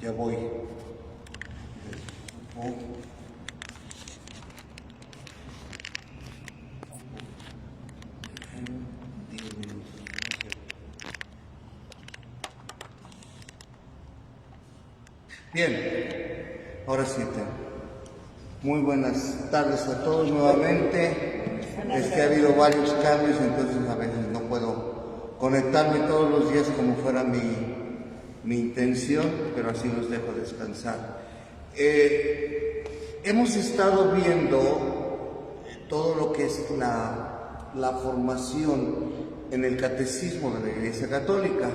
Ya voy. Bien, ahora sí. Muy buenas tardes a todos nuevamente. Es que ha habido varios cambios, entonces a veces no puedo conectarme todos los días como fuera mi intención, pero así los dejo descansar. Hemos estado viendo todo lo que es la formación en el catecismo de la Iglesia Católica.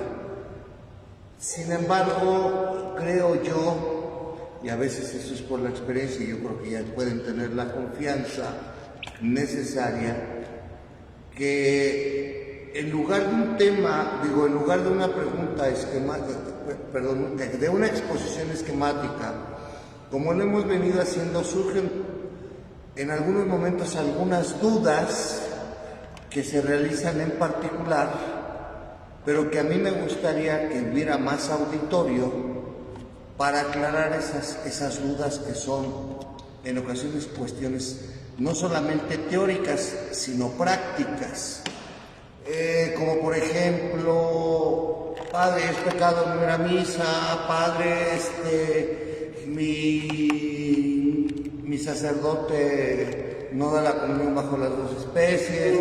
Sin embargo, creo yo, y a veces eso es por la experiencia, y yo creo que ya pueden tener la confianza necesaria, que en lugar de un tema, en lugar de una pregunta de una exposición esquemática, como lo hemos venido haciendo, surgen en algunos momentos algunas dudas que se realizan en particular, pero que a mí me gustaría que hubiera más auditorio para aclarar esas dudas que son en ocasiones cuestiones no solamente teóricas, sino prácticas. Como por ejemplo, padre, es pecado no ir a misa, padre, mi sacerdote no da la comunión bajo las dos especies,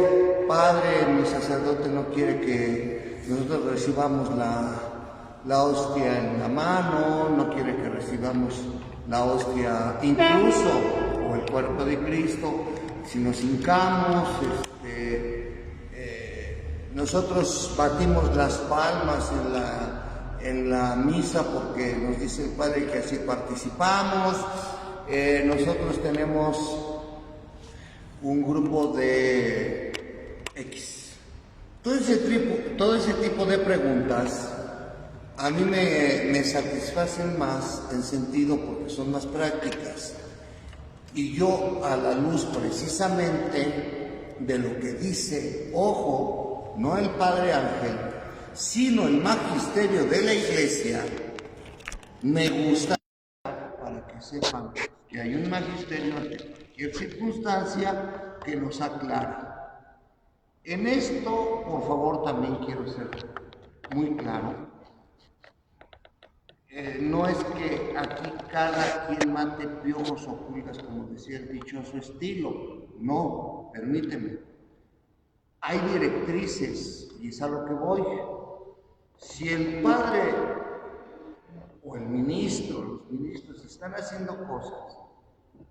padre, mi sacerdote no quiere que nosotros recibamos la hostia en la mano, no quiere que recibamos la hostia incluso, o el cuerpo de Cristo, si nos hincamos. Nosotros batimos las palmas en la misa porque nos dice el Padre que así participamos. Nosotros tenemos un grupo de X. Todo ese tipo de preguntas a mí me satisfacen más en sentido porque son más prácticas. Y yo, a la luz precisamente de lo que dice, ojo, no el Padre Ángel, sino el magisterio de la Iglesia, me gusta para que sepan que hay un magisterio ante cualquier circunstancia que nos aclara. En esto, por favor, también quiero ser muy claro. No es que aquí cada quien mate piojos o pulgas, como decía el dichoso estilo. No, permíteme. Hay directrices, y es a lo que voy. Si el padre o el ministro, los ministros están haciendo cosas,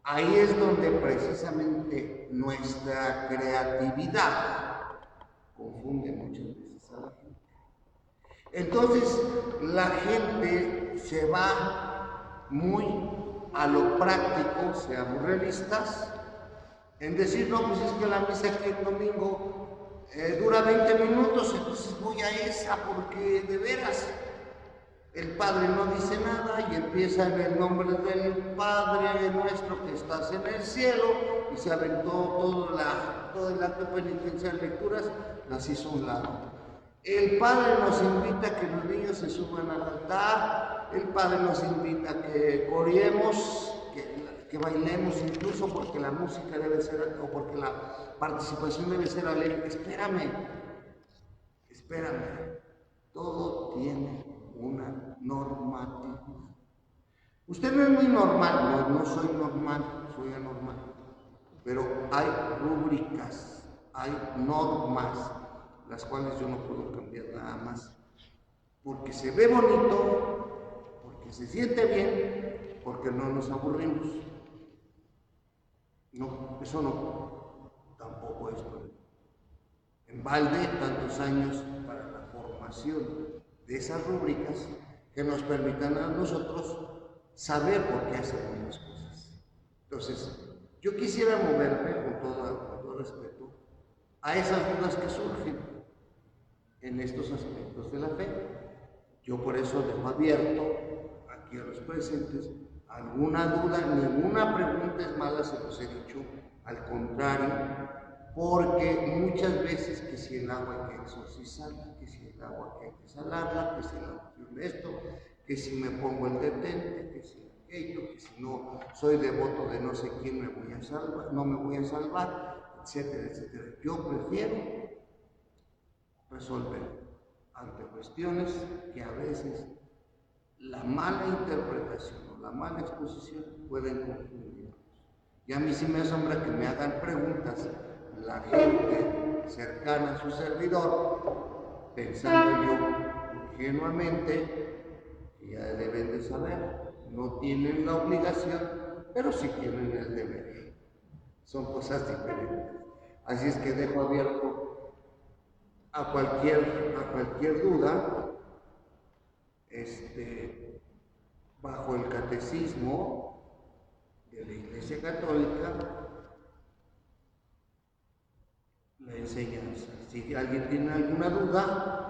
ahí es donde precisamente nuestra creatividad confunde muchas veces a la gente. Entonces la gente se va muy a lo práctico, seamos realistas, en decir, no, pues es que la misa aquí el domingo dura 20 minutos, entonces voy a esa porque de veras el Padre no dice nada y empieza en el nombre del Padre nuestro que estás en el cielo, y se aventó todo el acto penitencial, lecturas, las hizo a un lado. El Padre nos invita a que los niños se suban al altar, el Padre nos invita a que coreemos, que bailemos, incluso porque la música debe ser, o porque la participación debe ser alegre. Espérame, todo tiene una normatividad. Usted no es muy normal, no soy normal, soy anormal, pero hay rúbricas, hay normas, las cuales yo no puedo cambiar nada más, porque se ve bonito, porque se siente bien, porque no nos aburrimos. No, eso no, tampoco es en balde tantos años para la formación de esas rúbricas que nos permitan a nosotros saber por qué hacemos las cosas. Entonces, yo quisiera moverme con todo respeto a esas dudas que surgen en estos aspectos de la fe. Yo por eso dejo abierto aquí a los presentes alguna duda, ninguna pregunta es mala, se los he dicho, al contrario, porque muchas veces que si el agua hay que exorcizarla, que si el agua hay que salarla, que si la unción de esto, que si me pongo el detente, que si aquello, que si no soy devoto de no sé quién me voy a salvar, no me voy a salvar, etcétera, etcétera. Yo prefiero resolver ante cuestiones que a veces la mala interpretación o la mala exposición pueden confundirnos. Y a mí sí me asombra que me hagan preguntas la gente cercana a su servidor, pensando yo ingenuamente que ya deben de saber, no tienen la obligación, pero sí tienen el deber. Son cosas diferentes. Así es que dejo abierto a cualquier duda, bajo el catecismo de la Iglesia Católica, la enseñanza. Si alguien tiene alguna duda,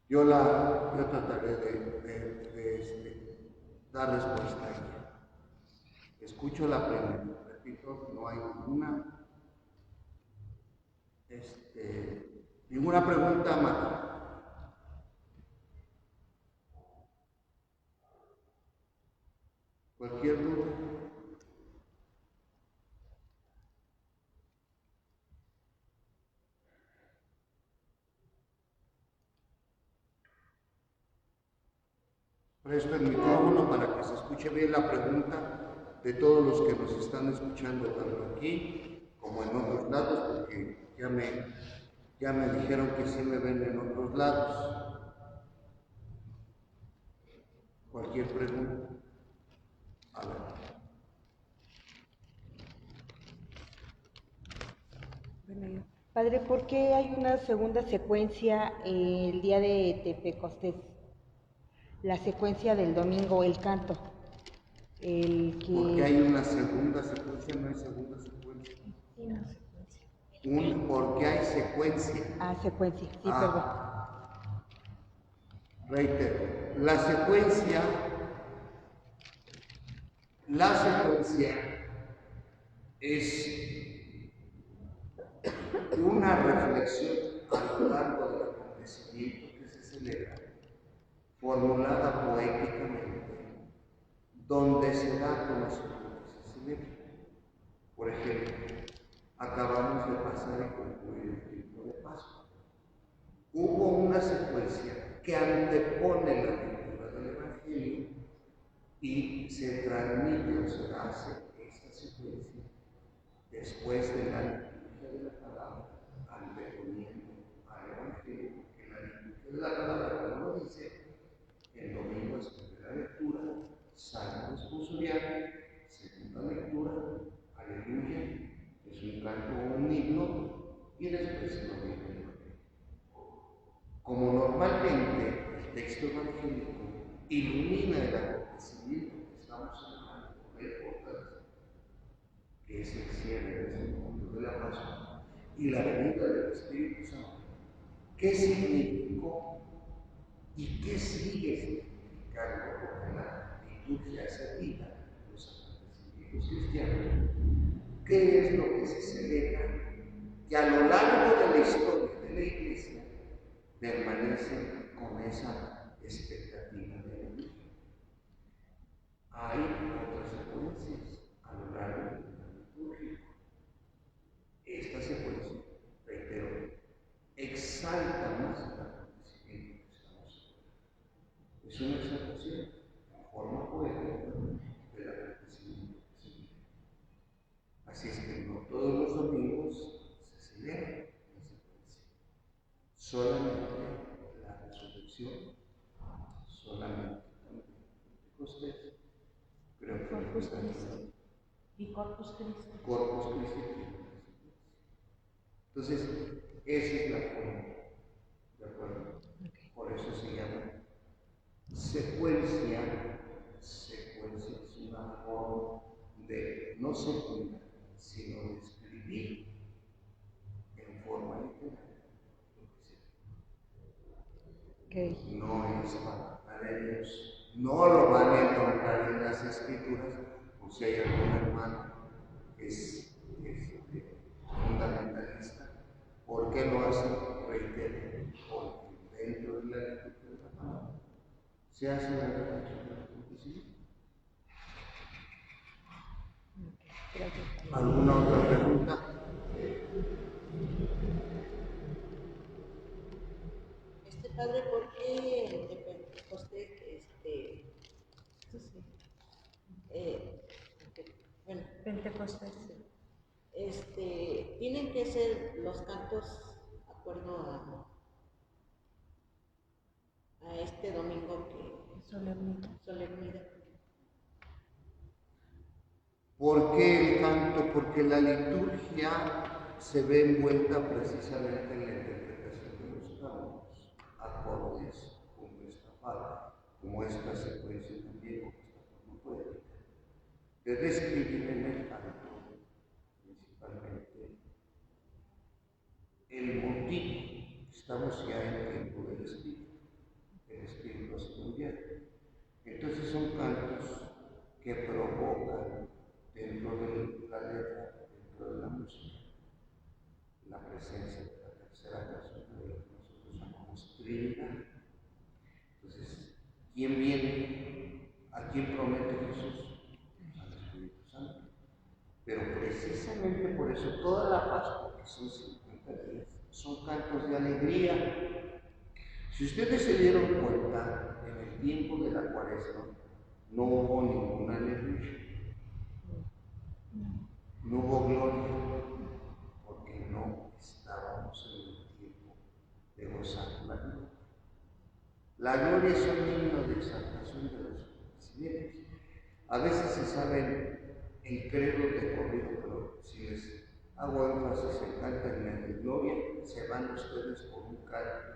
yo trataré de dar respuesta a ella. Escucho la primera, repito, no hay ninguna pregunta más. Cualquier duda. Presto el micrófono para que se escuche bien la pregunta de todos los que nos están escuchando, tanto aquí como en otros lados, porque ya me dijeron que sí me ven en otros lados. Cualquier pregunta. A ver. Padre, ¿por qué hay una segunda secuencia el día de Pentecostés? La secuencia del domingo, el canto. Porque hay una segunda secuencia, no hay segunda secuencia. Porque hay secuencia. Ah, secuencia, sí, perdón. Reitero, la secuencia es una reflexión a lo largo del acontecimiento que se celebra, formulada poéticamente, donde se da a conocer lo que se celebra. Por ejemplo, acabamos de pasar y concluir el tiempo de Pascua. Hubo una secuencia que antepone la lectura del Evangelio y se transmite o se hace esta secuencia después de la liturgia de la palabra, anteponiendo al Evangelio, porque la liturgia de la palabra, como lo dice, el domingo es primera lectura, salmo responsorial, segunda lectura, aleluya, es un canto o un himno, y después se lo dice el Evangelio. Como normalmente el texto evangélico ilumina el acontecimiento que estamos celebrando con la importancia, que es el cierre de ese momento de la Pascua y la venida del Espíritu Santo, ¿qué significó y qué sigue significando? Porque la liturgia es vida, los acontecimientos cristianos. ¿Qué es lo que se celebra? Que a lo largo de la historia de la Iglesia permanece con esa expectativa de la luz. Hay otras secuencias a lo largo de la liturgia. Esta secuencia, reitero, exalta más el acontecimiento que estamos celebrando. Es una exaltación en forma poética del acontecimiento que se vive. Así es que no todos los domingos se celebra la secuencia. Solamente la resurrección, solamente Pentecostés, creo que Corpus Christi. Y Corpus Christi. Corpus Christi. Entonces, esa es la forma, ¿de acuerdo? Okay. Por eso se llama secuencia. Secuencia es una forma de no secundar, sino de escribir en forma literal. Okay. No es para ellos, no lo van a encontrar en las escrituras, o si hay algún hermano que es fundamentalista. ¿Por qué lo hacen? Reitero, porque dentro de la liturgia de la palabra Se hace la redacción de la catecismo. ¿Alguna otra pregunta? Padre, ¿por qué el de Pentecostés, bueno, Pentecostés, tienen que ser los cantos de acuerdo a este domingo que solemnidad? ¿Por qué el canto? Porque la liturgia se ve envuelta precisamente en la interpretación de los cantos, acordes como esta secuencia también, como esta forma poética, de describir en el canto principalmente el motivo. Estamos ya en el tiempo del Espíritu, el Espíritu hace mundial. Entonces son cantos que provocan dentro de la letra, dentro de la música, la presencia de la tercera persona de lo que nosotros llamamos Trinidad. Entonces, ¿quién viene? ¿A quién promete Jesús? Al Espíritu Santo. Pero precisamente por eso toda la Pascua, que son 50 días, son cantos de alegría. Si ustedes se dieron cuenta, en el tiempo de la Cuaresma no hubo ninguna alegría. No hubo gloria, porque no estábamos en el tiempo de gozar la gloria. La gloria es un himno de exaltación de los acontecimientos. A veces se saben el credo de corrido, pero si les hago énfasis en canten de gloria, se van ustedes por un canto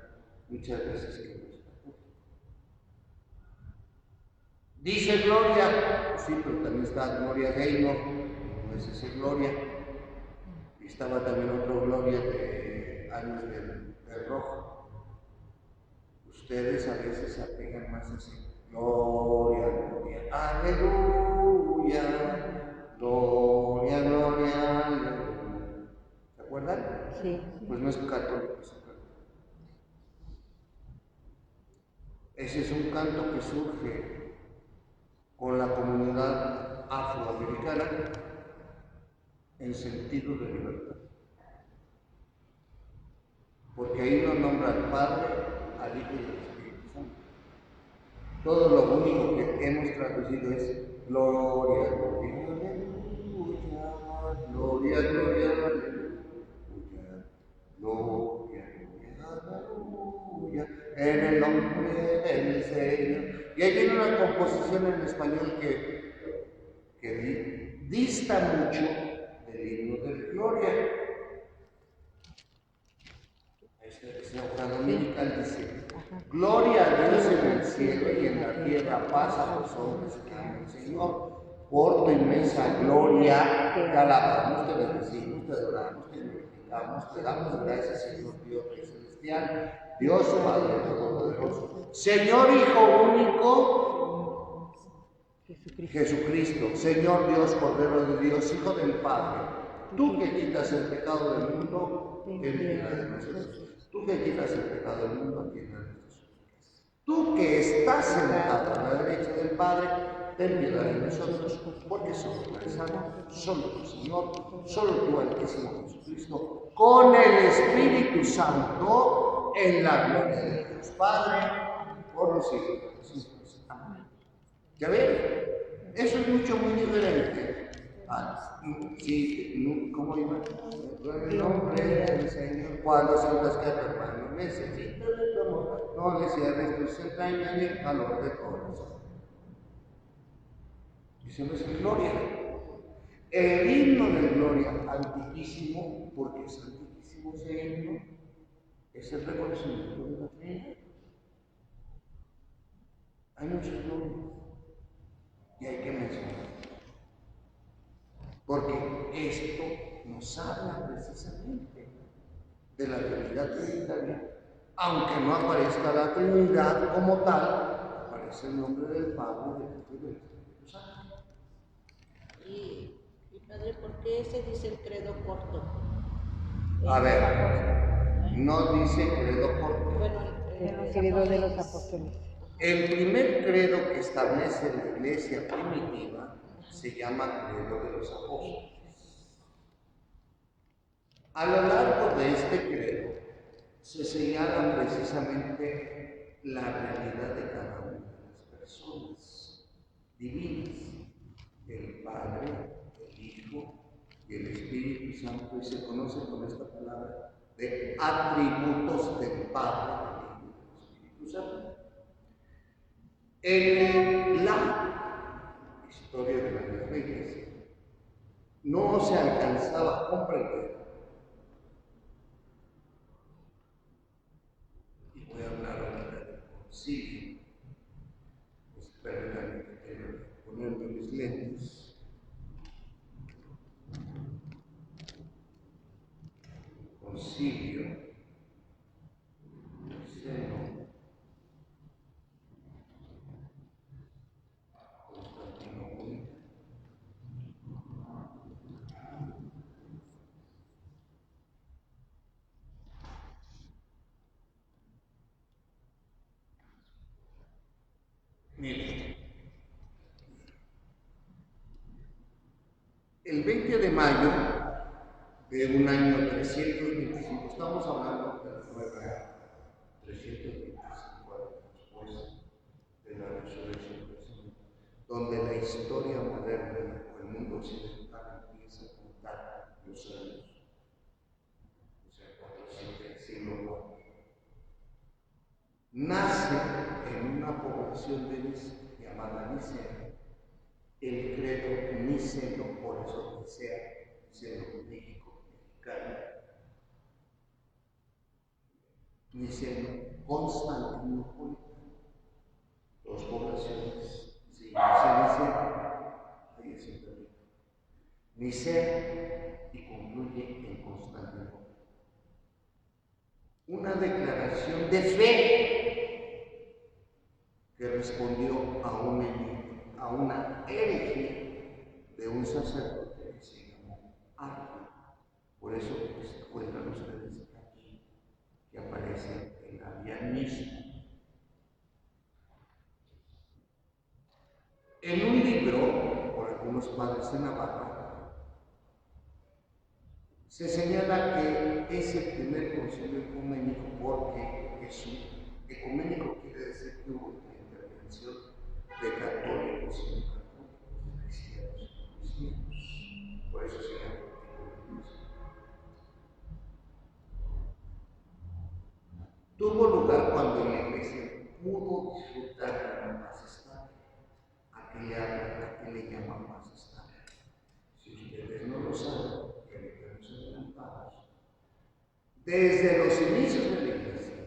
muchas veces que no está justo. Dice gloria, pues sí, pero también está Gloria Reino, no es ese gloria. Y estaba también otro gloria de años del rojo. Ustedes a veces se apegan más así. Gloria, gloria, aleluya. Gloria, gloria, aleluya. ¿Se acuerdan? Sí. Pues no es católico ese canto. Ese es un canto que surge con la comunidad afroamericana en sentido de libertad. Porque ahí nos nombra al Padre, al Hijo y al Espíritu Santo. Todo lo único que hemos traducido es gloria, gloria, aleluya, gloria, gloria, aleluya, gloria, gloria, aleluya, en el nombre del Señor. Y ahí viene una composición en español que dista mucho del himno de gloria. Esta hoja dominical dice: gloria a Dios en el cielo y en la tierra paz a los hombres que aman al Señor. Por tu inmensa gloria te alabamos, te bendecimos, te adoramos, te glorificamos, te damos gracias, Señor Dios Rey celestial, Dios Padre Todopoderoso, Señor Hijo único, Jesucristo, Señor Dios, Cordero de Dios, Hijo del Padre, tú que quitas el pecado del mundo, ten piedad de nosotros. Tú que quitas el pecado del mundo, ten piedad de nosotros. Tú que estás sentado a la derecha del Padre, ten piedad de nosotros, porque solo tú eres santo, solo tu Señor, solo tú, Altísimo Jesucristo, con el Espíritu Santo, en la gloria de Dios Padre, por los siglos de los siglos. Amén. ¿Ya ven? Eso es muy diferente. Sí, ¿cómo iba? En el nombre del Señor, cuando sientas que tu hermano necesita de tu amor, no le cierres tus entrañas ni el calor de corazón. Eso no es gloria. El himno de gloria, antiquísimo, porque es antiquísimo ese himno, es el reconocimiento de la Trinidad. Hay muchos glorias y hay que mencionar. Porque esto nos habla precisamente de la Trinidad trinitaria. Aunque no aparezca la Trinidad como tal, aparece el nombre del Padre, del Hijo y del Espíritu Santo. Y Padre, ¿por qué se dice el credo corto? A ver, no dice credo corto. Bueno, El credo de los apóstoles. El primer credo que establece la iglesia primitiva se llama credo de los apóstoles. A lo largo de este credo se señala precisamente la realidad de cada una de las personas divinas, el Padre, el Hijo y el Espíritu Santo, y se conoce con esta palabra de atributos del Padre, del Hijo y del Espíritu Santo. En la historia de la misma iglesia no se alcanzaba a comprender, y voy a hablar ahorita del concilio, pues permítanme que tengo que ponerme mis lentes. Concilio Niceno Constantinopolitano. Miren, el 20 de mayo de un año 325, estamos hablando de la nueva era, 325 años después de la resurrección del Señor, donde la historia moderna o el mundo occidental empieza a contar los años, o sea, 400 siglos. Nace en una población de llamada Nicea el credo niceno, por eso Niceno, México, mexicano, Niceno, Constantinopolitano, dos poblaciones, sí, Nicea, ahí es el periodo, Nicea, y concluye en Constantinopla. Una declaración de fe que respondió a una herejía de un sacerdote que se llamó Arrio. Por eso se encuentran ustedes aquí, que aparece el arrianismo. En un libro, por algunos padres de Navarra, se señala que es el primer concilio ecuménico porque ecuménico quiere decir que hubo una intervención de católicos y no católicos, cristianos y cristianos. Por eso se llama ecumenismo. Tuvo lugar cuando la iglesia pudo disfrutar de la paz estable. ¿A qué le llaman paz estable? Si ustedes no lo saben, desde los inicios de la iglesia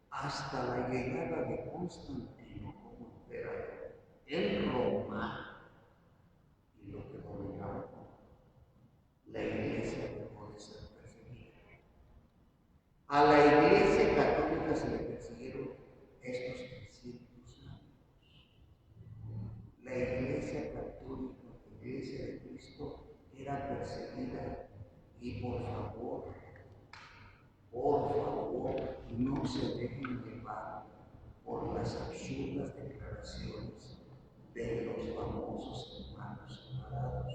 hasta la llegada de Constantino como emperador en Roma y lo que dominaba, la iglesia dejó de ser perseguida. A la iglesia católica se le persiguieron estos 300 años. La iglesia católica, la iglesia de Cristo, era perseguida y por favor, no se dejen llevar por las absurdas declaraciones de los famosos hermanos separados.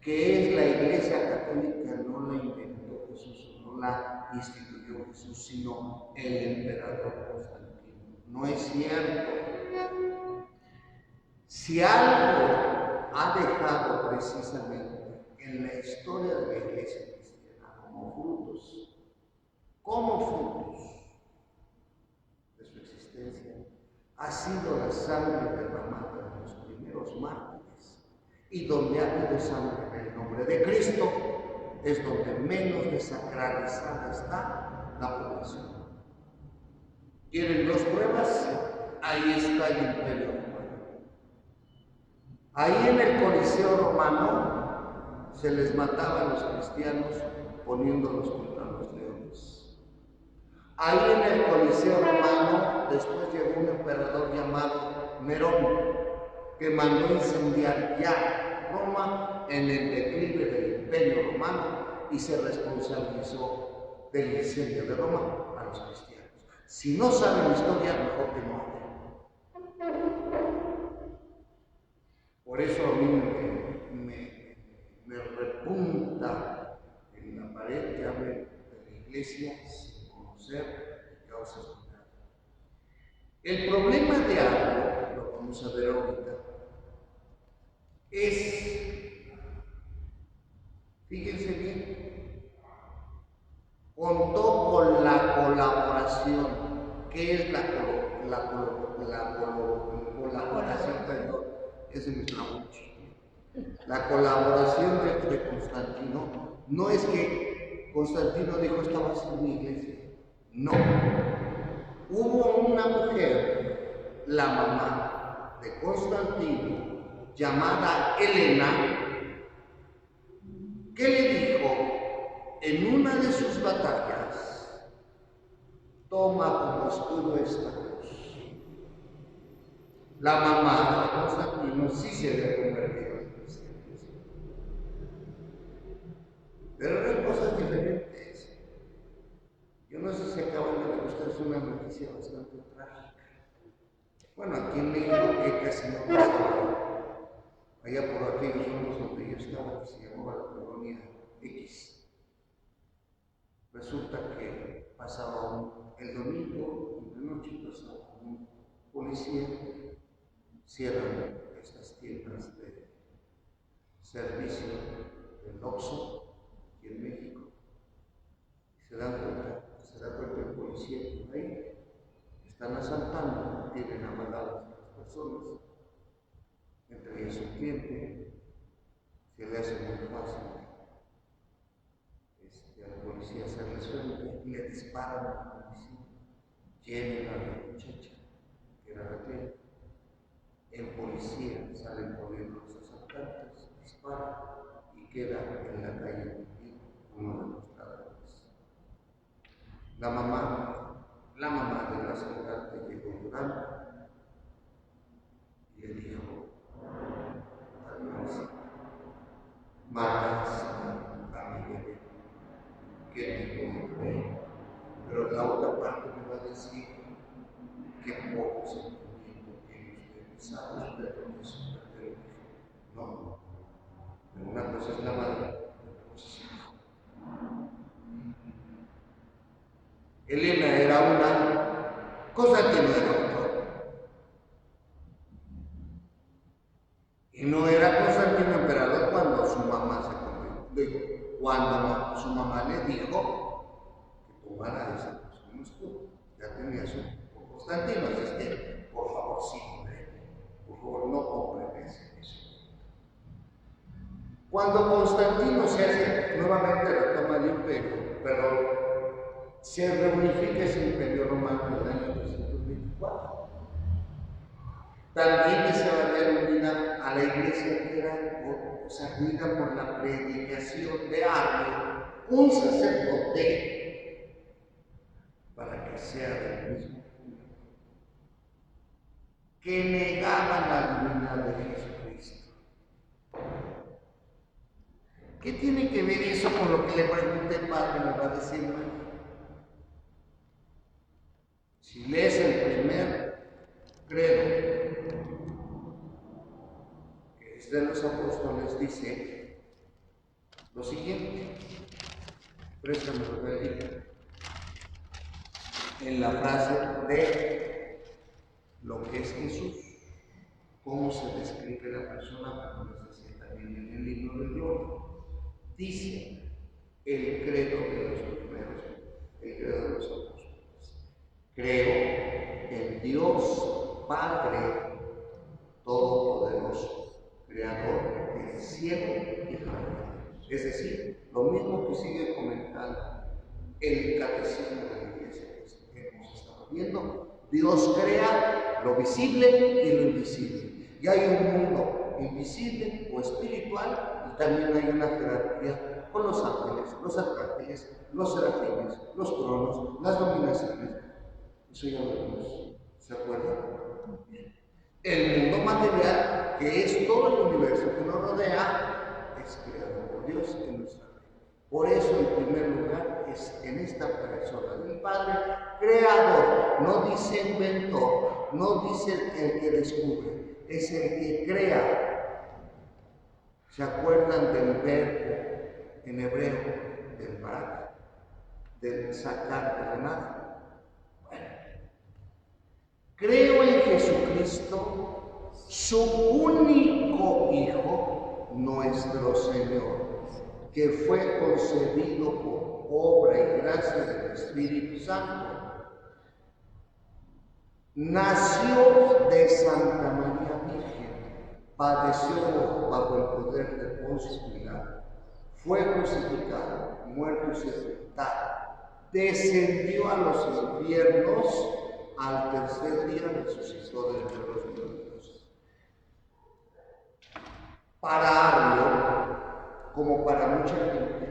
¿Qué es la iglesia católica? No la inventó Jesús, no la instituyó Jesús, sino el emperador Constantino. No es cierto. Si algo ha dejado precisamente en la historia de la iglesia cristiana como frutos de su existencia, ha sido la sangre derramada de los primeros mártires, y donde ha habido sangre en el nombre de Cristo es donde menos desacralizada está la población. ¿Quieren dos pruebas? Ahí está el Imperio Romano. Ahí en el Coliseo Romano se les mataba a los cristianos poniéndolos contra los leones. Ahí en el Coliseo Romano después llegó un emperador llamado Nerón, que mandó incendiar ya Roma en el declive del Imperio Romano y se responsabilizó del incendio de Roma a los cristianos. Si no sabe la historia, mejor que no. Por eso a mí me repunta en la pared que abre de la iglesia sin conocer y causas de nada. El problema de algo, lo vamos a ver ahorita, es, fíjense bien, contó con la colaboración. ¿Qué es la colaboración? Perdón, ese me trajo mucho. La colaboración de Constantino no es que Constantino dijo esta va a ser mi iglesia. No. Hubo una mujer, la mamá de Constantino, llamada Helena, que le dijo en una de sus batallas: toma como escudo esta cruz. La mamá de Constantino sí se había convertido en cristianismo, pero eran cosas diferentes. Yo no sé si acaban de ver ustedes una noticia bastante trágica. Bueno, aquí en México que casi no pasaba. Allá por aquellos rumbos donde yo estaba, que se llamaba la Colonia X. Resulta que pasaba el domingo, en la noche, pasaba un policía, cierran estas tiendas de servicio del Oxxo aquí en México, y se da cuenta el policía por ahí, están asaltando, tienen amagadas a las personas, entre ellos un cliente, se le hace muy fácil al policía hacerles frente y le disparan al policía, llenan a la muchacha, que era la cliente. El policía sale corriendo los asaltantes, dispara y queda en la calle uno de los ladrones. La mamá del asaltante llegó llorando y le dijo al policía: matas a mi bebé, que me bebé. Pero la otra parte me va a decir que poco sentimiento tiene usted, ¿sabes? Pero eso, pero no. Pero una cosa es la madre, otra cosa es el hijo. Helena era una, Constantino era otro. Y no era Constantino emperador cuando su mamá se convirtió. Cuando su mamá le dijo que tomara esa cosa como escudo, ya tenía su Constantino, así es que, por favor, sí, por favor, no compren eso. Cuando Constantino se hace nuevamente la toma del imperio, pero se reunifica ese imperio romano en el año 324. También que se va a reunir a la iglesia que era servida por la predicación de Arrio, un sacerdote, para que sea del mismo pueblo, que negaba la divinidad de Jesucristo. ¿Qué tiene que ver eso con lo que le pregunté al padre? Me va a decir, hermano. Si lees el primer credo, que es de los apóstoles, dice lo siguiente. Préstame lo que diga. En la frase de lo que es Jesús, cómo se describe la persona, como les decía también en el libro de Gloria. Dice el credo de los primeros, el credo de los apóstoles: creo en Dios Padre Todopoderoso, Creador del cielo y de la tierra. Es decir, lo mismo que sigue comentando el catecismo de la iglesia que hemos estado viendo. Dios crea lo visible y lo invisible. Y hay un mundo invisible o espiritual, y también hay una jerarquía con los ángeles, los arcángeles, los serafines, los tronos, las dominaciones. Eso ya lo vimos, ¿se acuerdan? El mundo material, que es todo el universo que nos rodea, es creado por Dios en nuestra vida. Por eso, en primer lugar, es en esta persona del Padre creador. No dice inventor, no dice el que descubre, es el que crea. ¿Se acuerdan del verbo en hebreo, del barak, del sacar de la nada? Bueno, creo en Jesucristo, su único Hijo, nuestro Señor, que fue concebido por obra y gracia del Espíritu Santo. Nació de Santa María Virgen, padeció bajo el poder de Poncio Pilato, fue crucificado, muerto y sepultado, descendió a los infiernos, al tercer día resucitó de entre los muertos. Para Arrio, como para mucha gente,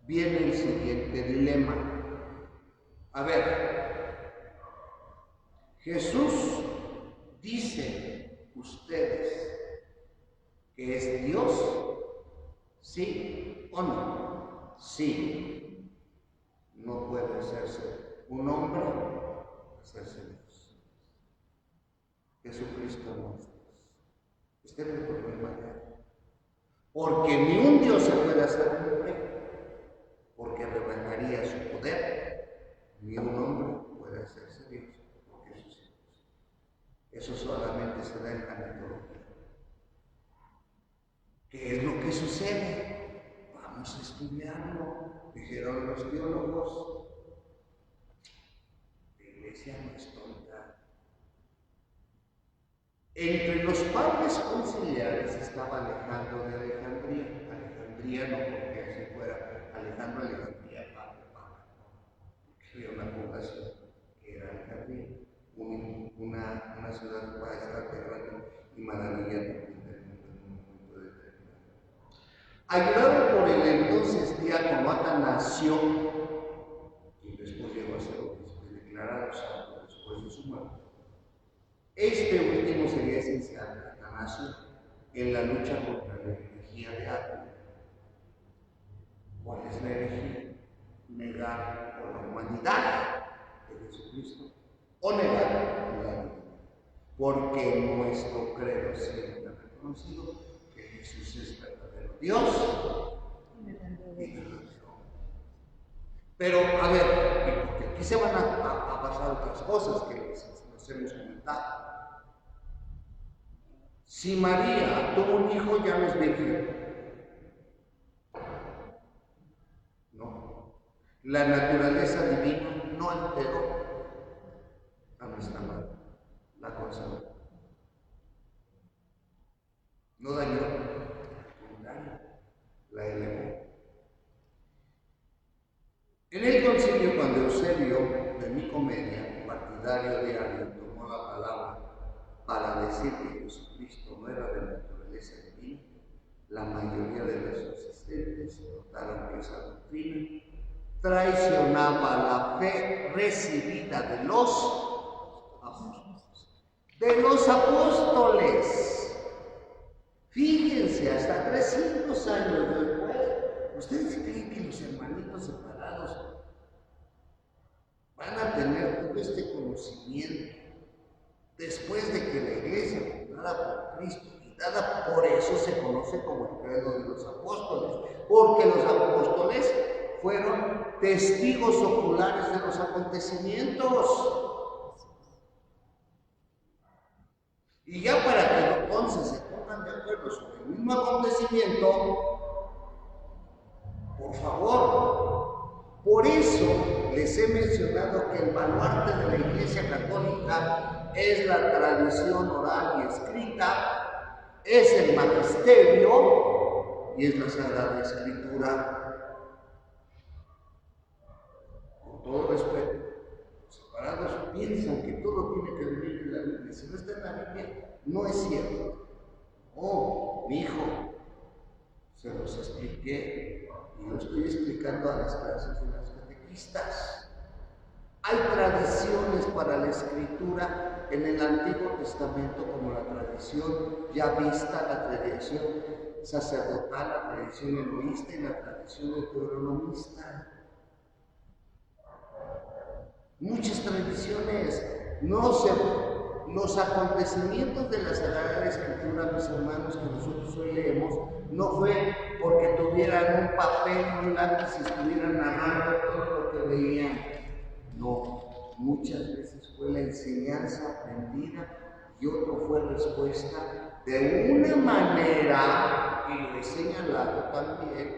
viene el siguiente dilema. A ver, Jesús dice ustedes que es Dios, ¿sí o no? Sí. No puede hacerse un hombre, hacerse Dios. Jesucristo no es Dios. Este es el problema de él. Porque ni un Dios se puede hacer hombre, porque rebajaría su poder, ni un hombre puede hacerse Dios, porque eso es Dios. Eso solamente se da en la mitología. ¿Qué es lo que sucede? Vamos a estudiarlo, dijeron los teólogos. La iglesia no es tonta. Entre los padres conciliares estaba Alejandro de Alejandría. Alejandría no porque así fuera Alejandro de Alejandría, padre, porque había una población que era Alejandría, una ciudad maestra, grande y maravilla también del mundo en un momento determinado. Ayudado por el entonces diácono Atanasio, y después llegó a ser obispo y declarado santo después de su muerte. Este último sería esencial, Atanasio, en la lucha contra la herejía de Arrio. ¿Cuál es la herejía? Negar por la humanidad de Jesucristo o negar la divinidad. Porque nuestro credo siempre ha reconocido que Jesús es verdadero Dios y verdadero hombre. Pero, a ver, porque aquí se van a pasar otras cosas que nos hemos comentado. Si María tuvo un hijo, ya no es virgen. No. La naturaleza divina no alteró a nuestra madre, la conservó. No dañó, al contrario, la elevó. En el concilio, cuando Eusebio de Nicomedia, partidario de Arrio, tomó la palabra para decir que Jesucristo no era de naturaleza divina, la mayoría de los asistentes notaron que esa doctrina traicionaba la fe recibida de los apóstoles. De los apóstoles. Fíjense, hasta 300 años después, ¿ustedes creen que los hermanitos separados van a tener todo este conocimiento después de que la iglesia fundada por Cristo y dada por eso se conoce como el credo de los apóstoles? Porque los apóstoles fueron testigos oculares de los acontecimientos. Y ya para que entonces se pongan de acuerdo sobre el mismo acontecimiento, por favor, por eso les he mencionado que el baluarte de la Iglesia Católica es la tradición oral y escrita, es el magisterio y es la Sagrada Escritura. Con todo respeto, los separados piensan que todo tiene que venir de la Biblia. Si no está en la Biblia, no es cierto. Oh, mi hijo, se los expliqué y lo estoy explicando a las clases de las catequistas. Hay tradiciones para la escritura en el Antiguo Testamento, como la tradición ya vista, la tradición sacerdotal, la tradición eloísta y la tradición deuteronomista. muchas tradiciones. Los acontecimientos de la Sagrada Escritura, mis hermanos, que nosotros hoy leemos, no fue porque tuvieran un papel y un lápiz y estuvieran narrando todo lo que veían. No, muchas veces fue la enseñanza aprendida y otro fue respuesta de una manera, y lo he señalado también,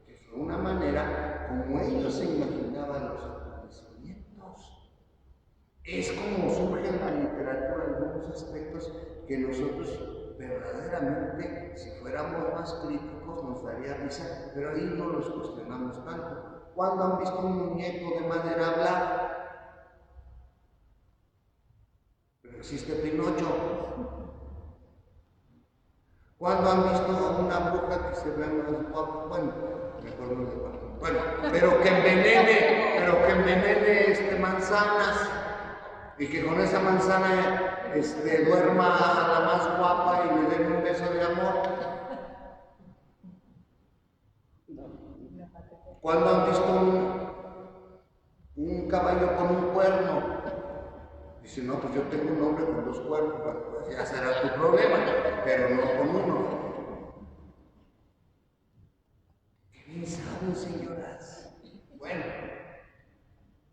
que fue una manera como ellos se imaginaban los acontecimientos. Es como surge en la literatura algunos aspectos que nosotros verdaderamente, si fuéramos más críticos, nos daría risa, pero ahí no los cuestionamos tanto. ¿Cuándo han visto un muñeco de madera hablar? Pero existe Pinocho. ¿Cuándo han visto a una bruja que se vea más guapa? Bueno, mejor no le cuento. Bueno, pero que envenene manzanas y que con esa manzana duerma a la más guapa y le den un beso de amor. ¿Cuándo han visto un caballo con un cuerno? Dice, no, pues yo tengo un hombre con 2 cuernos, bueno, pues ya será tu problema, pero no con uno. Qué bien saben, señoras. Bueno,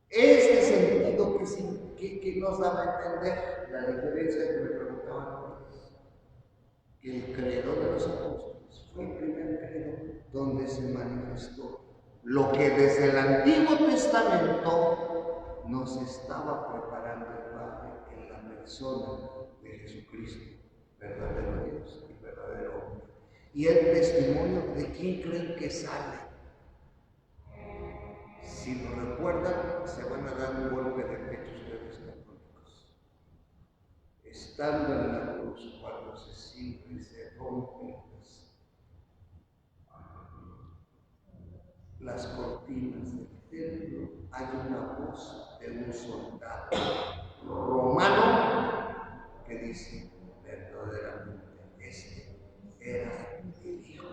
este sentido que nos daba a entender la diferencia que me preguntaban antes, que el credo de los apóstoles fue el primer credo donde se manifestó lo que desde el Antiguo Testamento nos estaba preparando el Padre en la persona de Jesucristo, verdadero Dios y verdadero hombre. Y el testimonio de quién creen que sale. Si lo recuerdan, se van a dar un golpe de pecho ustedes católicos. Estando en la cruz, cuando se siempre se rompen las cortinas del templo, hay una voz de un soldado romano que dice, verdaderamente, este era el Hijo.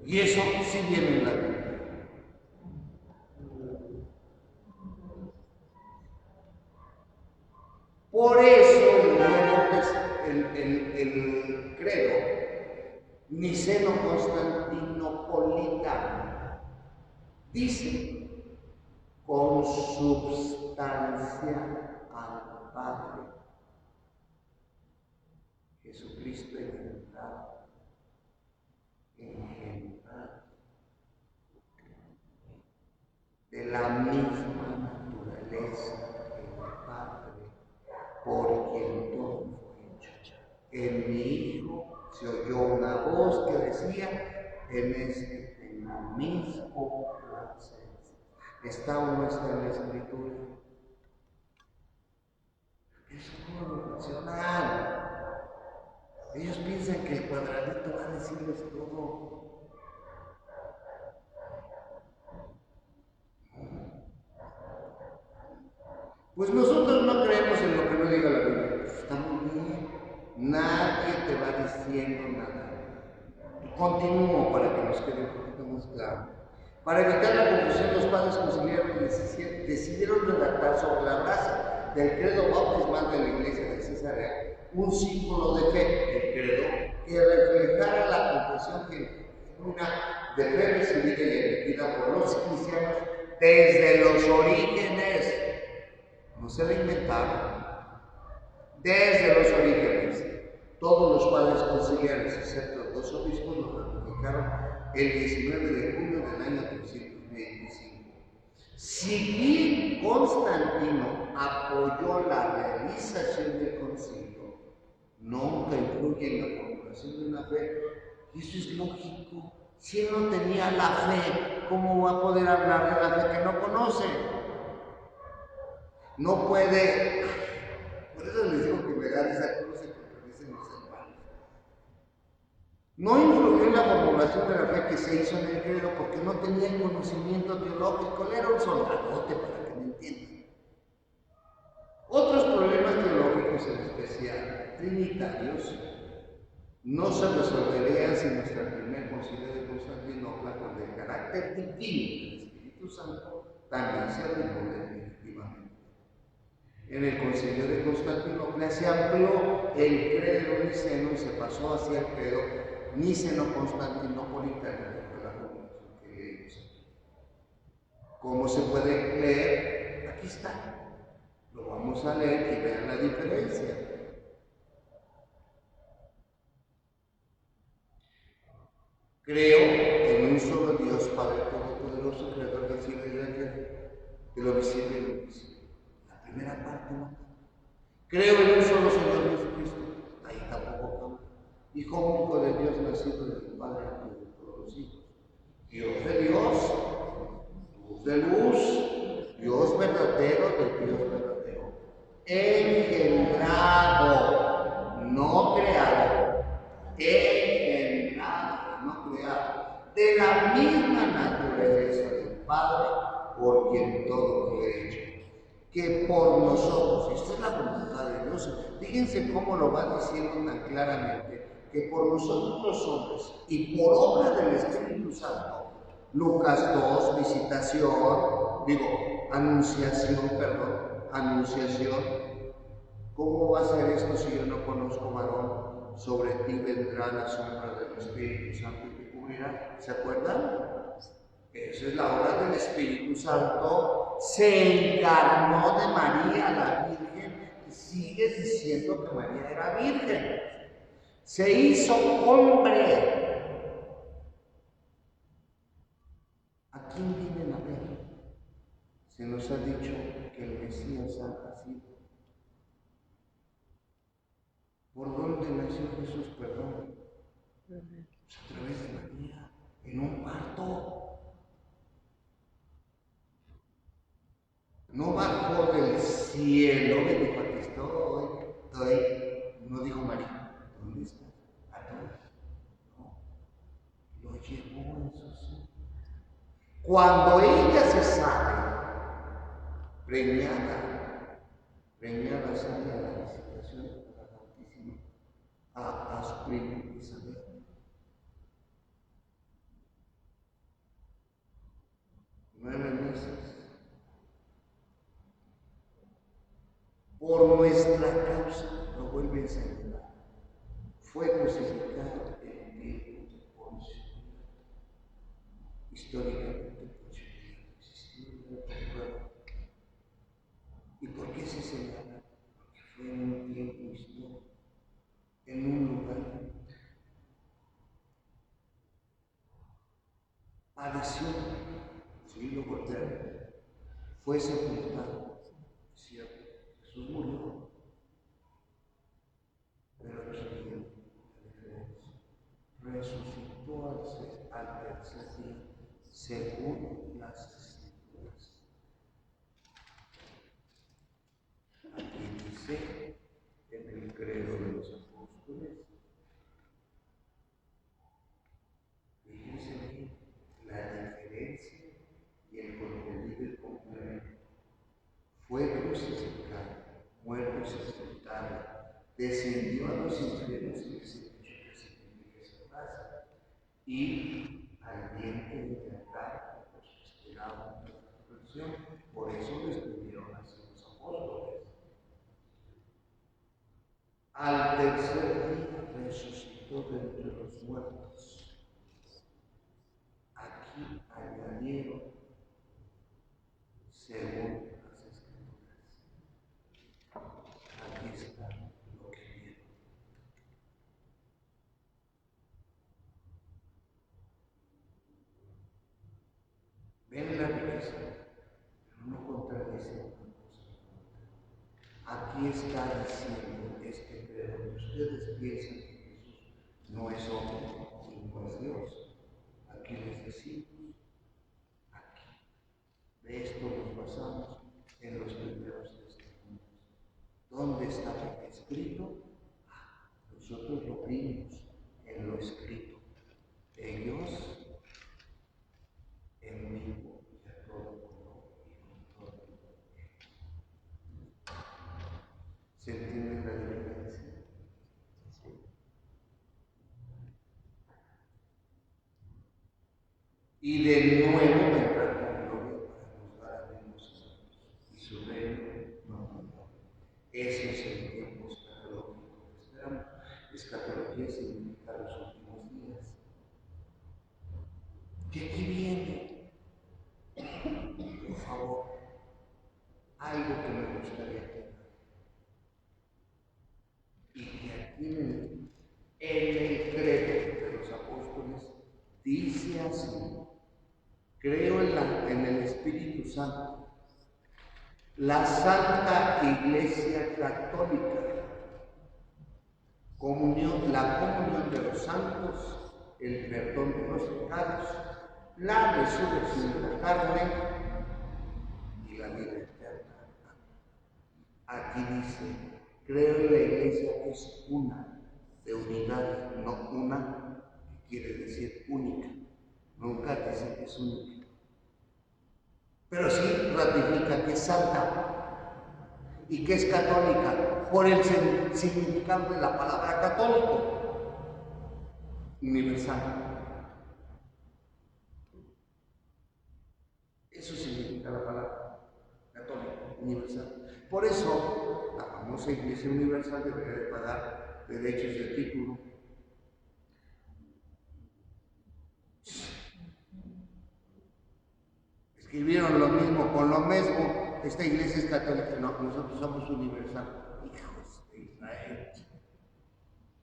Y eso sí viene en la Biblia. Por eso el credo niceno-constantinopolitano dice consubstancia al Padre, Jesucristo engendrado, de la misma naturaleza que el Padre, por quien todo fue hecho. En mi Hijo se oyó una voz que decía, en este tengo mis complacencias. ¿Está o no está en la Escritura? Eso no lo mencionan. Ellos piensan que el cuadradito va a decirles todo. Pues nosotros no creemos en lo que no diga la Biblia. Pues está muy bien. Nadie te va diciendo nada. Continúo para que nos quede un poquito más claro. Para evitar la confusión, los padres conciliares decidieron redactar sobre la base del credo bautismal de la iglesia de Cesarea un símbolo de fe, el credo, que reflejara la confesión genuina de fe recibida y emitida por los cristianos desde los orígenes. No se la inventaron. Desde los orígenes, todos los padres conciliares, excepto 2 obispos, lo ratificaron el 19 de junio del año 325. Si bien Constantino apoyó la realización del concilio, nunca influye en la formulación de una fe, y eso es lógico. Si él no tenía la fe, ¿cómo va a poder hablar de la fe que no conoce? No puede. Por eso les digo que me da esa cruz y contradicen los hermanos. No influyó en la formulación de la fe que se hizo en el credo porque no tenía el conocimiento teológico. Él era un soldadote, para que me entiendan. Otros problemas teológicos, en especial trinitarios, no se resolverían sin nuestro primer concilio de Constantinopla, cuando el carácter divino del Espíritu Santo también se arregló definitivamente. En el concilio de Constantinopla se amplió el credo niceno y se pasó hacia el credo niceno-constantinopolitano, que fue la comunicación que leímos aquí. ¿Cómo se puede leer? Aquí está. Lo vamos a leer y vean la diferencia. Creo en un solo Dios, Padre Todopoderoso, Creador del cielo y de la tierra, de lo visible y lo invisible. La primera parte, ¿no? Creo en un solo Señor Jesucristo, ahí tampoco cambia. Hijo único de Dios, nacido del Padre de todos los hijos. Dios de Dios, luz de luz, Dios verdadero de Dios verdadero. Engendrado, no creado. Engendrado, no creado. De la misma naturaleza del Padre, por quien todo fue hecho. Que por nosotros, esta es la voluntad de Dios, fíjense cómo lo va diciendo tan claramente, que por nosotros los hombres y por obra del Espíritu Santo, Lucas 2, anunciación, ¿cómo va a ser esto si yo no conozco varón? Sobre ti vendrá la sombra del Espíritu Santo y te cubrirá. ¿Se acuerdan? Esa es la obra del Espíritu Santo. Se encarnó de María, la Virgen, y sigue diciendo que María era virgen. Se hizo hombre. ¿A quién vienen a ver? Se nos ha dicho que el Mesías ha nacido. ¿Por dónde nació Jesús? Perdón. Pues a través de María, en un parto. No bajó del cielo, me dijo, aquí estoy. No dijo María, ¿dónde está? Atrás. No, lo llevó en su seno. Cuando ella se sale, preñada sale a la visitación de la Santísima, a su prima Isabel. 9 meses. Por nuestra causa, lo vuelve a señalar, fue crucificado en tiempo de Poncio. Históricamente Poncio existió en el pueblo. ¿Y por qué se señala? Porque fue en un tiempo histórico, en un lugar. Padeció, sí, lo voltearon, fue sepultado, es cierto, Jesús murió, pero aquí viene la diferencia. Resucitó al tercer día, según las Escrituras. Aquí dice, en el credo de los apóstoles, fíjense bien, la diferencia y el contenido y el complemento. Fue crucificado, muerto y sepultado, descendió a los infiernos y les dicho que significa esa frase, y al vientre de acá, pues esperaba una resurrección, por eso lo estuvieron así los apóstoles. Al tercer día resucitó de entre los muertos. Aquí añadieron, según las Escrituras. Aquí está lo que vieron. Ven la riqueza, pero no contradice una cosa. Aquí está diciendo este credo que ustedes piensan que Jesús no es hombre y no es Dios. Aquí les decimos, aquí. De esto nos basamos en los primeros testimonios. ¿Dónde estaba escrito? Nosotros lo vimos en lo escrito. Ellos en vivo y a todo color y con todo. ¿Se entiende la diferencia? Y de nuevo vendrá con gloria para juzgar a Eso es el tiempo escatológico que esperamos. Escatología significa los últimos días. ¿Qué aquí viene? Por favor, algo que me gustaría tener. Y que aquí en el credo de los apóstoles dice así: creo en el Espíritu Santo, la Santa Iglesia Católica, la comunión de los santos, el perdón de los pecados, la resurrección de la carne y la vida eterna. Aquí dice, creo en la Iglesia que es una, de unidad, no una, que quiere decir única. Nunca dice que es única. Pero sí ratifica que es santa y que es católica por el significado de la palabra católico, universal. Eso significa la palabra católico, universal. Por eso, la famosa Iglesia Universal debería de pagar derechos de título. Escribieron lo mismo con lo mismo. Esta iglesia es católica, no, nosotros somos universal. Hijos de Israel.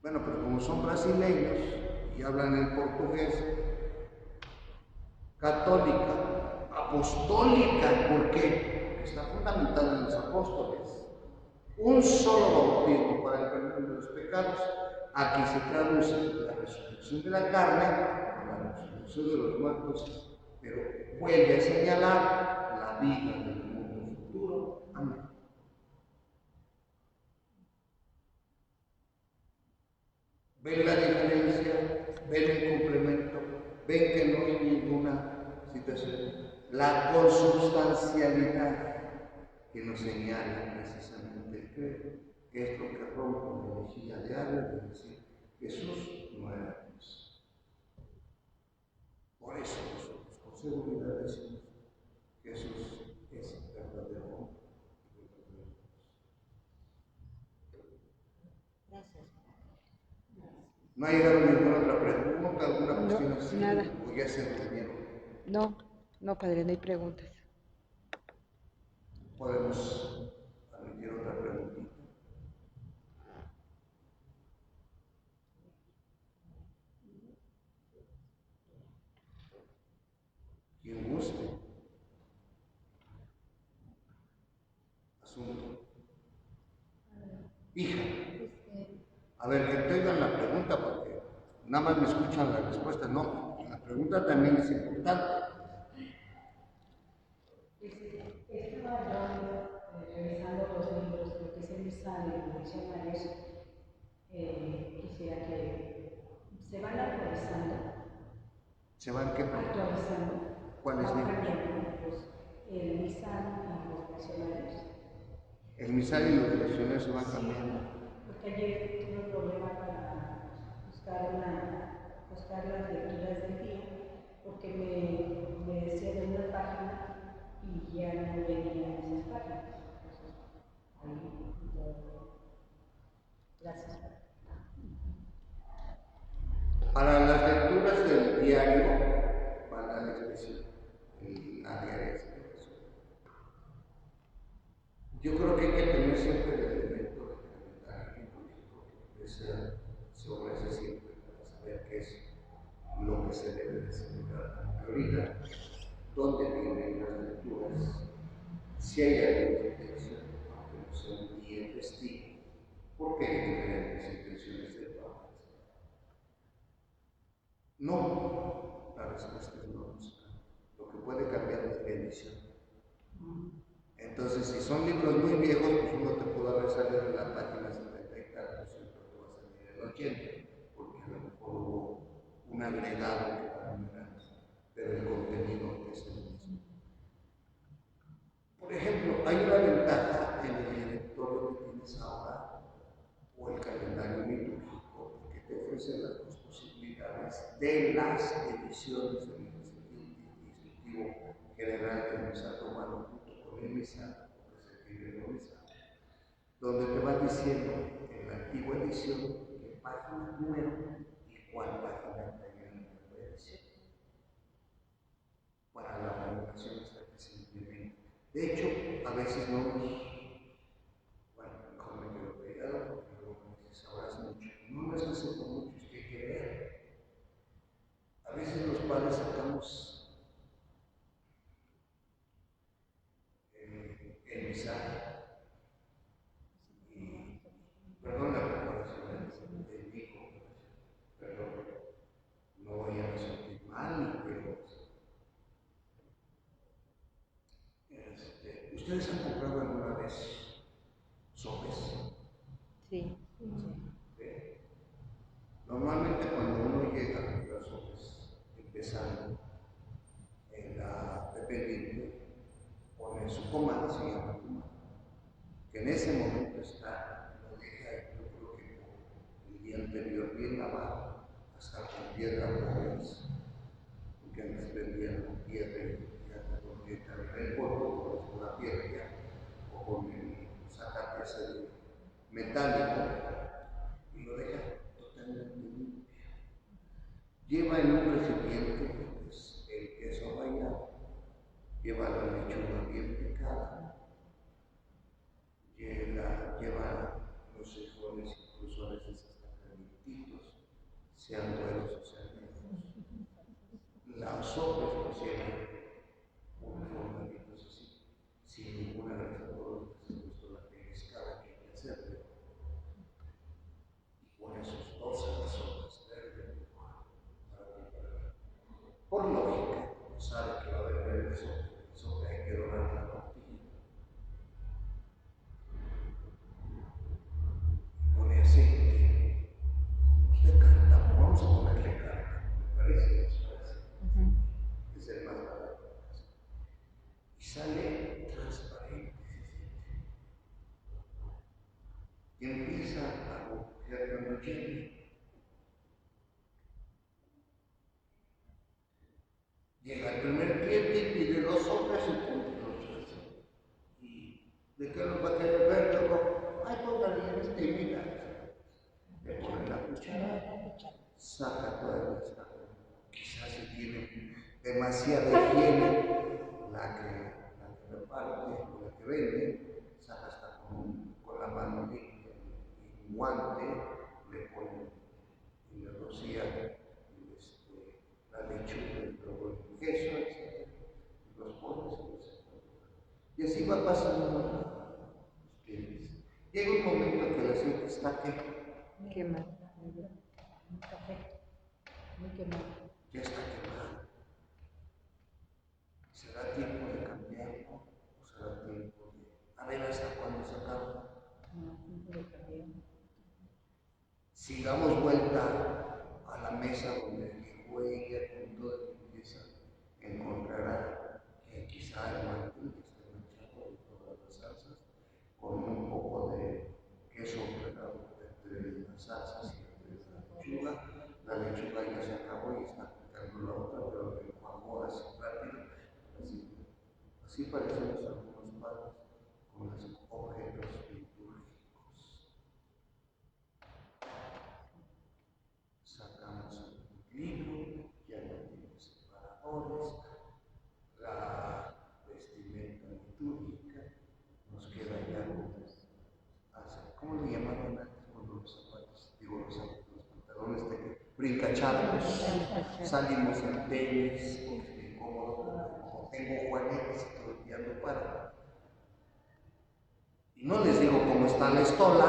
Bueno, pero como son brasileños y hablan el portugués, católica, apostólica, ¿por qué? Porque está fundamentada en los apóstoles. Un solo bautismo para el perdón de los pecados. Aquí se traduce la resurrección de la carne, la resurrección de los muertos, pero vuelve a señalar la vida del mundo futuro. Amén. ¿Ven la diferencia? ¿Ven el complemento? ¿Ven que no hay ninguna situación? La consubstancialidad que nos señala precisamente el credo, que es lo que rompe la energía diaria de decir Jesús no era Dios. Por eso nosotros con seguridad decimos Jesús es verdadero hombre y verdadero Dios. Gracias. ¿No ha llegado ninguna otra pregunta, alguna cuestión así? Nada. ¿O ya se durmieron? No, padre, no hay preguntas. Podemos admitir otra preguntita. Quien guste. Asunto. Hija. A ver, que te oigan la pregunta porque nada más me escuchan la respuesta. No, la pregunta también es importante. Estaba yo revisando los libros, lo que se me sale en los diccionarios. Quisiera que se van actualizando. ¿Se van qué? Actualizando. ¿Cuáles van libros? cambiando, pues, el misal y los diccionarios. El misal y los diccionarios se van cambiando. Porque ayer tuve un problema para buscar las lecturas del día, porque me decía de una página y ya no venía esas páginas. Entonces, gracias. Para las lecturas del diario, para la expresión, la diaria expresión. Yo creo que hay que tener siempre el elemento de calendario litúrgico, que se ofrece siempre para saber qué es lo que se debe de celebrar. Ahorita, ¿dónde vienen las lecturas? Si hay alguna intención, aunque no sea un día festivo, porque hay diferentes intenciones de trabajo. No, la respuesta es no. Lo que puede cambiar es la edición. Entonces, si son libros muy viejos, pues uno te pudo haber salido en la página 70 y tanto, siempre te va a salir en el 80, porque a lo mejor hubo un agregado que va numerando, pero el contenido es el mismo. Por ejemplo, hay una ventaja en el directorio que tienes ahora, o el calendario litúrgico, que te ofrece las dos posibilidades de las ediciones del instructivo general del misal romano junto con el misal, porque se escribe el misal. donde te va diciendo en la antigua edición qué página, número y cuál página hay en la nueva edición, para la renovación hasta que se implemente. De hecho, a veces no nos, bueno, mejor me quedo callado porque luego me dices, sabrás mucho. No es que sepa mucho, es que hay que ver. A veces los padres sacamos el mensaje y, perdón la comparación del hijo, perdón, no vayan a sentir mal ni pero ¿ustedes han comprado alguna vez sopes? Sí. ¿Sí? Normalmente cuando uno llega a comprar sopes, empezando en la dependiente, pone su comanda, se llama comanda, que en ese momento está, lo deja, yo creo que el día anterior bien lavado, hasta con piedra polvos, porque antes vendían con piedra y el polvo con la piedra ya, o con el zacate ese metálico, y lo deja totalmente limpio. Lleva en un recipiente pues, el queso rallado, lleva la lechuga bien picada, lleva los frijoles, incluso a veces hasta calientitos, sean buenos o sean negros. Las sopas lo llevan uniformaditos así, sin ninguna grasa, por supuesto la pescada que hay que hacerle. Y con esos 12 sopas verdes para comprar. Por lógica, sabe que va a haber eso que hay que dorar la tortilla. Pone aceite. Usted canta, vamos a ponerle carne, me parece, es el más barato. Y sale transparente. Y empieza a coger cuando llegue. Llega el primer cliente y pide 2 sopas y pone los 3. ¿Y de qué los va a querer ver? Luego, ay, póngale en este y mira. Le pone la cuchara, saca toda la esta. Quizás si tiene demasiada higiene, la que reparte, la que vende, saca hasta con la mano limpia y un guante, le pone y le rocía la lechuga y luego el queso, etc. Y los pones y los y así va pasando los tiempos. Llega un momento que el aceite está Quemado. Un café muy quemado. ya está quemado. ¿Será tiempo de cambiarlo o será tiempo de a ver hasta cuándo se acaba? No, tiempo de cambiar. Si damos vuelta a la mesa donde llegó ella con toda limpieza, encontrará que quizá el mantel que esté manchado de todas las salsas, con un poco de queso pegado entre las salsas y entre la lechuga ya se acabó y está picando la otra, pero lo enjuagó así rápido, así parecemos algunos padres con los objetos litúrgicos. Sacamos el libro, ya no tiene separadores, la vestimenta litúrgica, nos queda ya ¿cómo le llamaban antes cuando los zapatos, digo los zapatos, los pantalones de brincacharcos, salimos en tenis, cómodo, como tengo juanetes y todo el día no para. Y no les digo cómo está la estola,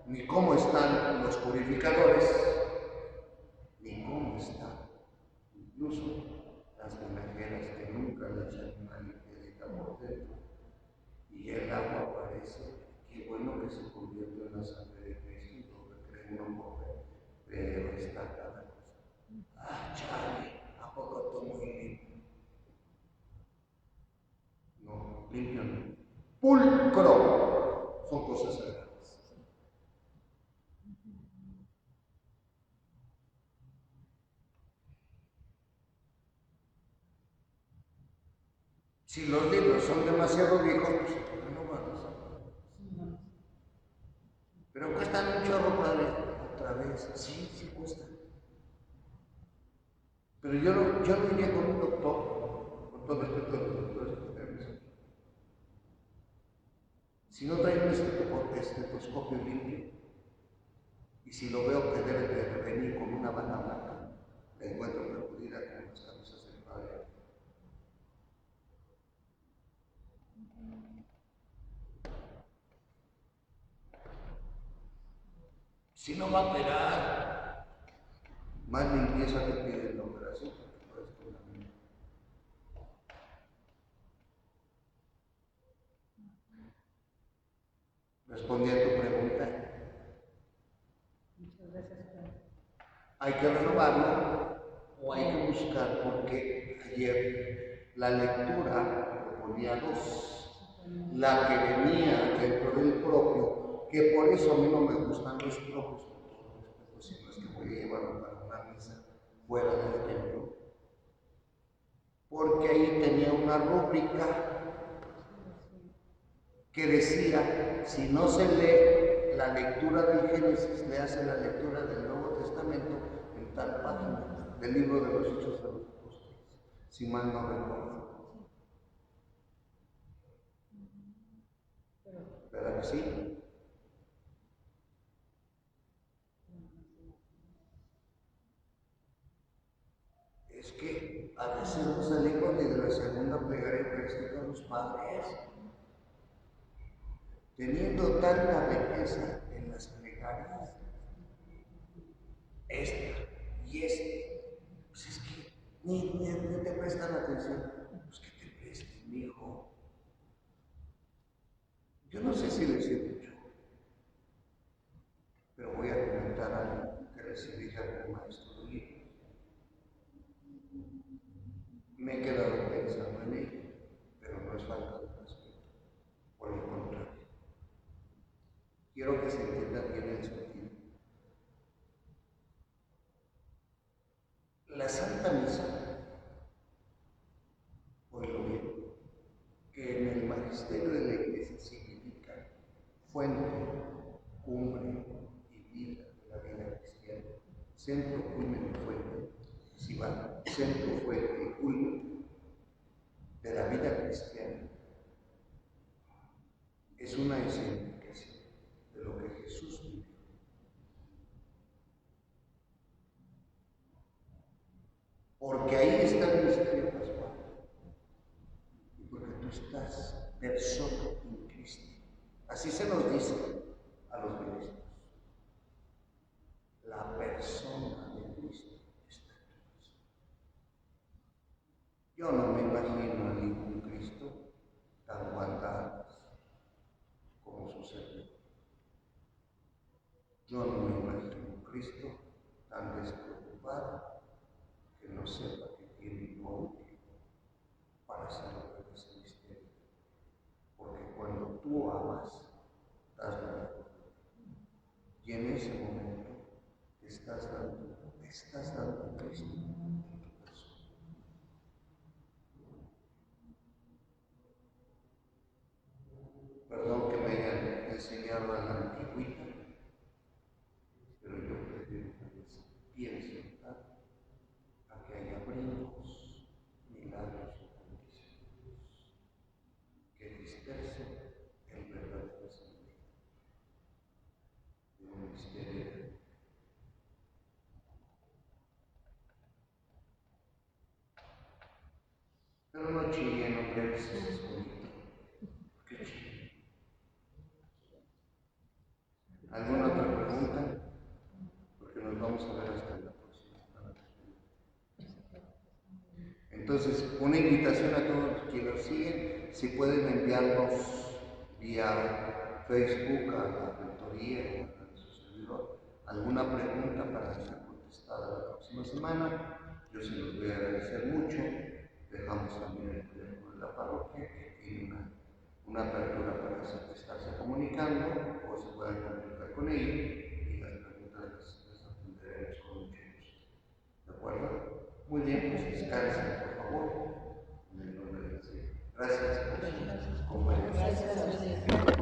ni cómo están los purificadores, ni cómo están incluso las vinajeras que nunca le echan una limpiadita por dentro. Y el agua aparece, qué bueno que se convierte en la sangre de Cristo y lo que cree uno por fe, pero está cada cosa. Ah, chale, ¿a poco tú muy limpio? No, limpio no. Pulcro son cosas sagradas. Si los libros son demasiado viejos, pues no van a usar. Pero cuestan un chorro, padre. Otra vez, sí, sí cuesta. Pero yo no iría con un doctor, con todo respeto a los doctores que tenemos aquí. Si no trae un estetoscopio limpio, y si lo veo que debe de venir con una banda blanca, la encuentro perdida con las camisas del padre. Si no va a operar, más limpieza te pide la operación, porque puedes contaminar. Respondí a tu pregunta. Muchas gracias, padre. Hay que renovarlo o hay que buscar, porque ayer la lectura proponía dos. La que venía dentro del propio, que por eso a mí no me gustan los propios, con todo respeto, si no es que voy a llevarlo para una misa fuera del templo, porque ahí tenía una rúbrica que decía, si no se lee la lectura del Génesis, le hace la lectura del Nuevo Testamento en tal página del libro de los Hechos de los Apóstoles, si mal no recuerdo. ¿Verdad que sí? Es que a veces no salimos ni de la segunda plegaria eucarística de los padres, teniendo tanta riqueza en las plegarias, esta y esta, pues es que ni te prestan atención. Pues que te presten, mi hijo. Yo no sé si les he dicho, pero voy a comentar algo que recibí de algún maestro de libros. Me he quedado pensando en ello, pero no es falta de respeto, por el contrario. Quiero que se entienda bien el sentido. La Santa Misa, oílo bien, que en el magisterio de la Iglesia significa fuente, cumbre y vida de la vida cristiana. Centro, culmen y fuente. Si va, centro, fuente y culmen de la vida cristiana. Es una escenificación de lo que Jesús vivió. Porque ahí está el misterio pascual. Y porque tú estás persona en Cristo. Así se nos dice a los ministros. La persona de Cristo está en Cristo. Yo no me imagino a ningún Cristo tan guardado como su servidor. Yo no me imagino un Cristo tan despreocupado que no sepa que tiene lo útil para celebrar ese misterio. Porque cuando tú amas, das lo mejor. Y en ese momento te estás dando a Cristo en tu persona. Perdón que me hayan enseñado a la antigüita, pero yo prefiero que les piensen a que haya brincos, milagros o bendiciones que dispersen el verdadero sentido de un misterio. Pero no chillen, hombre, eso es bonito. ¿Qué chillen? ¿Alguna otra pregunta? Porque nos vamos a ver hasta la próxima semana. Entonces, una invitación a todos los que nos siguen, si pueden enviarnos vía Facebook a la rectoría o a su servidor alguna pregunta para ser contestada la próxima semana, yo se los voy a agradecer mucho. Dejamos también el teléfono de la parroquia, que tiene una apertura para estarse comunicando, o se puedan comunicar con ella y las preguntas las atenderemos con mucho gusto. ¿De acuerdo? Muy bien, pues descansen, por favor. En el nombre del Señor. Gracias por su compañía. Gracias a usted.